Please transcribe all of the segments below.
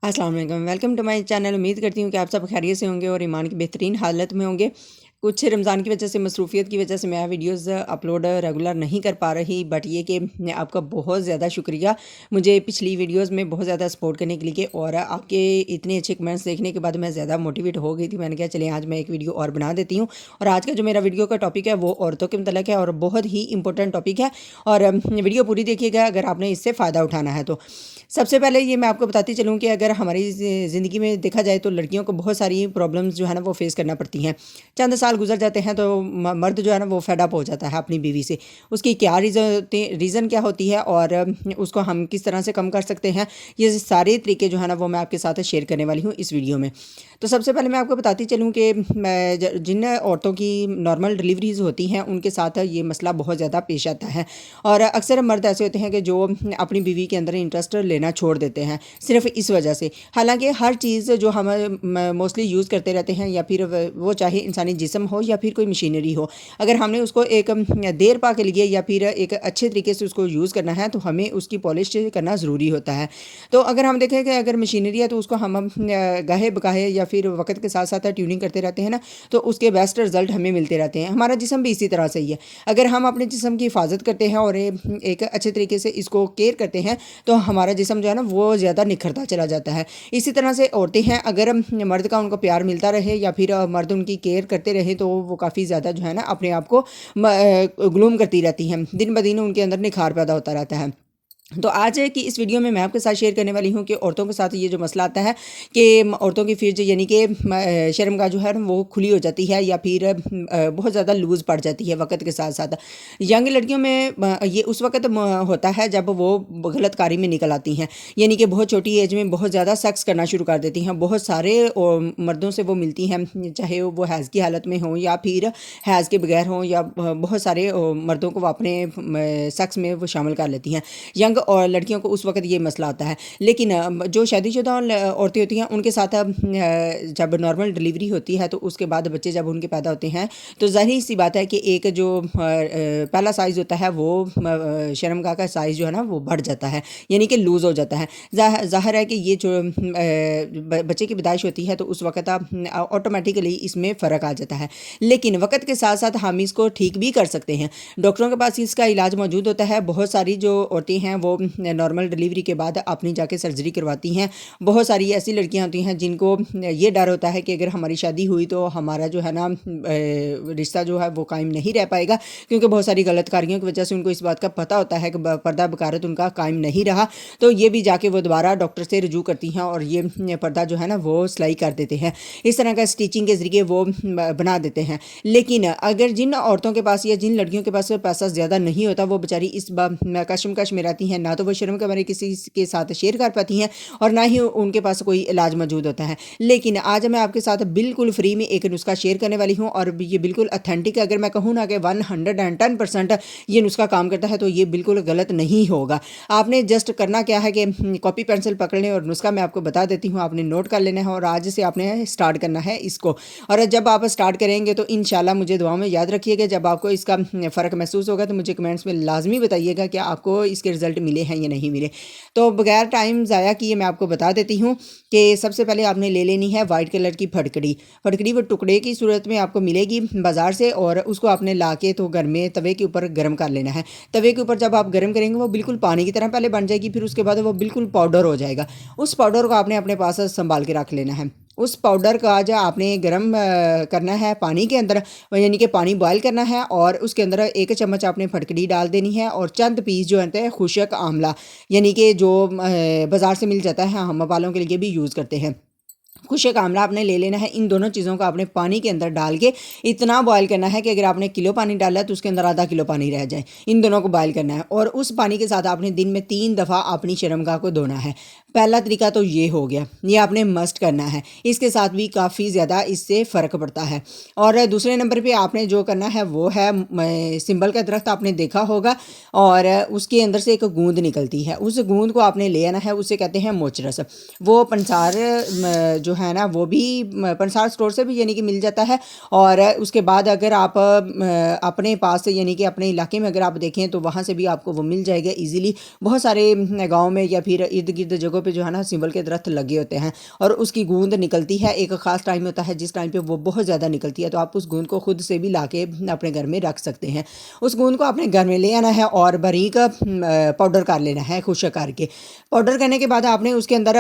अस्सलाम वालेकुम, welcome to my channel. उम्मीद करती हूँ कि आप सब खैरियत से होंगे और ईमान की बेहतरीन हालत में होंगे। कुछ रमज़ान की वजह से, मसरूफ़ियत की वजह से मैं वीडियोस अपलोड रेगुलर नहीं कर पा रही, बट ये कि आपका बहुत ज़्यादा शुक्रिया मुझे पिछली वीडियोस में बहुत ज़्यादा सपोर्ट करने के लिए, और आपके इतने अच्छे कमेंट्स देखने के बाद मैं ज़्यादा मोटिवेट हो गई थी। मैंने कहा चलें आज मैं एक वीडियो और बना देती हूँ। और आज का जो मेरा वीडियो का टॉपिक है वो औरतों के मतलब है और बहुत ही इंपॉर्टेंट टॉपिक है, और वीडियो पूरी देखिएगा अगर आपने इससे फ़ायदा उठाना है तो। सबसे पहले ये मैं आपको बताती चलूँ कि अगर हमारी ज़िंदगी में देखा जाए तो लड़कियों को बहुत सारी प्रॉब्लम्स जो है ना वो फेस करना पड़ती हैं। चंद साल गुजर जाते हैं तो मर्द जो है ना वो फेड अप हो जाता है अपनी बीवी से। उसकी क्या रीज़न क्या होती है और उसको हम किस तरह से कम कर सकते हैं, ये सारे तरीके जो है ना वो मैं आपके साथ शेयर करने वाली हूँ इस वीडियो में। तो सबसे पहले मैं आपको बताती चलूँ कि जिन औरतों की नॉर्मल डिलीवरीज होती हैं उनके साथ ये मसला बहुत ज़्यादा पेश आता है। और अक्सर मर्द ऐसे होते हैं कि जो अपनी बीवी के अंदर इंटरेस्ट लेना छोड़ देते हैं सिर्फ इस वजह से। हालांकि हर चीज़ जो हम मोस्टली यूज़ करते रहते हैं, या फिर वो चाहे इंसानी जिस्म हो या फिर कोई मशीनरी हो, अगर हमने उसको एक देर पा के लिए या फिर एक अच्छे तरीके से उसको यूज़ करना है तो हमें उसकी पॉलिश करना ज़रूरी होता है। तो अगर हम देखें कि अगर मशीनरी है तो उसको हम गाहे बगाहे या फिर वक्त के साथ साथ ट्यूनिंग करते रहते हैं ना, तो उसके बेस्ट रिजल्ट हमें मिलते रहते हैं। हमारा जिस्म भी इसी तरह से ही है। अगर हम अपने जिस्म की हिफाजत करते हैं और एक अच्छे तरीके से इसको केयर करते हैं तो हमारा जिस्म जो है ना वो ज़्यादा निखरता चला जाता है। इसी तरह से औरतें हैं, अगर मर्द का उनको प्यार मिलता रहे या फिर मर्द उनकी केयर करते रहे तो वो काफ़ी ज़्यादा जो है ना अपने आप को ग्लूम करती रहती हैं। दिन ब दिन उनके अंदर निखार पैदा होता रहता है। तो आज की इस वीडियो में मैं आपके साथ शेयर करने वाली हूँ कि औरतों के साथ ये जो मसला आता है कि औरतों की फिर यानी कि शर्मगाह जो है वो खुली हो जाती है या फिर बहुत ज़्यादा लूज़ पड़ जाती है वक्त के साथ साथ। यंग लड़कियों में ये उस वक्त होता है जब वो गलत कारी में निकल आती हैं, यानी कि बहुत छोटी एज में बहुत ज़्यादा सेक्स करना शुरू कर देती हैं। बहुत सारे मर्दों से वो मिलती हैं, चाहे वो हैज़ की हालत में हों या फिर हैज़ के बगैर हों, या बहुत सारे मर्दों को वो अपने सेक्स में वो शामिल कर लेती हैं। यंग और लड़कियों को उस वक्त ये मसला आता है। लेकिन जो शादीशुदा औरतें होती हैं उनके साथ जब नॉर्मल डिलीवरी होती है तो उसके बाद बच्चे जब उनके पैदा होते हैं तो ज़ाहिर सी बात है कि एक जो पहला साइज़ होता है वो शर्मगाह का साइज़ जो है ना वो बढ़ जाता है, यानी कि लूज़ हो जाता है। ज़ाहिर है कि ये जो बच्चे की पैदाइश होती है तो उस वक्त ऑटोमेटिकली इसमें फ़र्क आ जाता है। लेकिन वक्त के साथ साथ हम इसको ठीक भी कर सकते हैं। डॉक्टरों के पास इसका इलाज मौजूद होता है। बहुत सारी जो औरतें हैं वो नॉर्मल डिलीवरी के बाद अपनी जाके सर्जरी करवाती हैं। बहुत सारी ऐसी लड़कियां होती हैं जिनको ये डर होता है कि अगर हमारी शादी हुई तो हमारा जो है ना रिश्ता जो है वो कायम नहीं रह पाएगा, क्योंकि बहुत सारी गलतकारियों की वजह से उनको इस बात का पता होता है कि पर्दा बकारत उनका कायम नहीं रहा, तो ये भी जाके वो दोबारा डॉक्टर से रजू करती हैं और ये पर्दा जो है ना वो सिलाई कर देते हैं। इस तरह का स्टिचिंग के ज़रिए वो बना देते हैं। लेकिन अगर जिन औरतों के पास या जिन लड़कियों के पास पैसा ज़्यादा नहीं होता, वो बेचारी इस कशमकश में रहती हैं, ना तो वो शर्म के बारे किसी के साथ शेयर कर पाती हैं और ना ही उनके पास कोई इलाज मौजूद होता है। लेकिन आज मैं आपके साथ बिल्कुल फ्री में एक नुस्खा शेयर करने वाली हूँ, और ये बिल्कुल अथेंटिक, अगर मैं कहूँ ना कि 110% ये नुस्खा काम करता है तो ये बिल्कुल गलत नहीं होगा। आपने जस्ट करना क्या है कि कॉपी पेंसिल पकड़ लें और नुस्खा मैं आपको बता देती हूँ, आपने नोट कर लेना है और आज से आपने स्टार्ट करना है इसको। और जब आप स्टार्ट करेंगे तो इंशाल्लाह मुझे दुआ में याद रखिएगा। जब आपको इसका फ़र्क महसूस होगा तो मुझे कमेंट्स में लाजमी बताइएगा कि आपको इसके रिज़ल्ट मिले हैं या नहीं मिले। तो बगैर टाइम ज़ाया किए मैं आपको बता देती हूँ कि सबसे पहले आपने ले लेनी है वाइट कलर की फटकड़ी। फटकड़ी वो टुकड़े की सूरत में आपको मिलेगी बाज़ार से, और उसको आपने ला के तो घर में तवे के ऊपर गर्म कर लेना है। तवे के ऊपर जब आप गर्म करेंगे वो बिल्कुल पानी की तरह पहले बन जाएगी, फिर उसके बाद वो बिल्कुल पाउडर हो जाएगा। उस पाउडर को आपने अपने पास संभाल के रख लेना है। उस पाउडर का जो आपने गर्म करना है पानी के अंदर, यानी कि पानी बॉयल करना है, और उसके अंदर 1 चम्मच आपने फटकड़ी डाल देनी है और चंद पीस जो है खुशक आंवला, यानी कि जो बाज़ार से मिल जाता है, हम बालों के लिए भी यूज़ करते हैं। खुशक आंवला आपने ले लेना है। इन दोनों चीज़ों को आपने पानी के अंदर डाल के इतना बॉयल करना है कि अगर आपने किलो पानी डाला है तो उसके अंदर आधा किलो पानी रह जाए। इन दोनों को बॉयल करना है और उस पानी के साथ आपने दिन में 3 दफ़ा अपनी शर्मगाह को धोना है। पहला तरीका तो ये हो गया, ये आपने मस्ट करना है। इसके साथ भी काफ़ी ज़्यादा इससे फ़र्क पड़ता है। और दूसरे नंबर पे आपने जो करना है वो है सिंबल का दरख्त आपने देखा होगा, और उसके अंदर से एक गूंद निकलती है। उस गूंद को आपने ले आना है, उसे कहते हैं मोचरस। वो पंसार जो है ना वो भी पंसार स्टोर से भी यानी कि मिल जाता है। और उसके बाद अगर आप अपने पास यानी कि अपने इलाके में अगर आप देखें तो वहाँ से भी आपको वो मिल जाएगा ईज़िली। बहुत सारे गाँव में या फिर इर्द गिर्द जगहों پہ جو ہے نا سنبل کے درخت لگے ہوتے ہیں اور اس کی گوند نکلتی ہے، ایک خاص ٹائم ہوتا ہے جس ٹائم پہ وہ بہت زیادہ نکلتی ہے، تو آپ اس گوند کو خود سے بھی لا کے اپنے گھر میں رکھ سکتے ہیں۔ اس گوند کو اپنے گھر میں لے آنا ہے اور باریک پاؤڈر کر لینا ہے، خشک کر کے۔ پاؤڈر کرنے کے بعد آپ نے اس کے اندر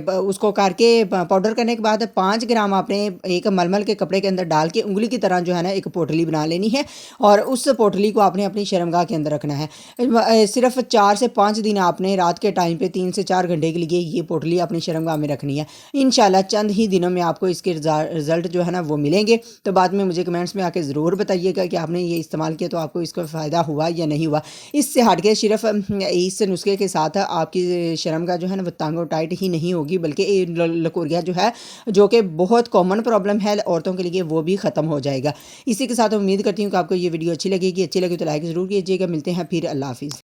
اس کو کر کے پاؤڈر کرنے کے بعد 5 گرام آپ نے ایک ململ کے کپڑے کے اندر ڈال کے انگلی کی طرح جو ہے نا ایک پوٹلی بنا لینی ہے، اور اس پوٹلی کو آپ نے اپنی شرمگاہ کے اندر رکھنا ہے۔ صرف 4 سے 5 دن آپ نے رات کے ٹائم پہ 3 سے 4 گھنٹے کے لیے یہ پوٹلی اپنی شرمگاہ میں رکھنی ہے۔ انشاءاللہ چند ہی دنوں میں آپ کو اس کے رزلٹ جو ہے نا وہ ملیں گے۔ تو بعد میں مجھے کمنٹس میں آ کے ضرور بتائیے گا کہ آپ نے یہ استعمال کیا تو آپ کو اس کا فائدہ ہوا یا نہیں ہوا۔ اس سے ہٹ کے صرف اس نسخے کے ساتھ آپ کی شرمگاہ جو ہے نا وہ تانگ و ٹائٹ ہی نہیں ہوگی، بلکہ لکوریا جو ہے جو کہ بہت کامن پرابلم ہے عورتوں کے لیے، وہ بھی ختم ہو جائے گا۔ اسی کے ساتھ امید کرتی ہوں کہ آپ کو یہ ویڈیو اچھی لگے گی، اچھی لگے تو لائک ضرور کیجیے گا۔ ملتے ہیں پھر، اللہ حافظ۔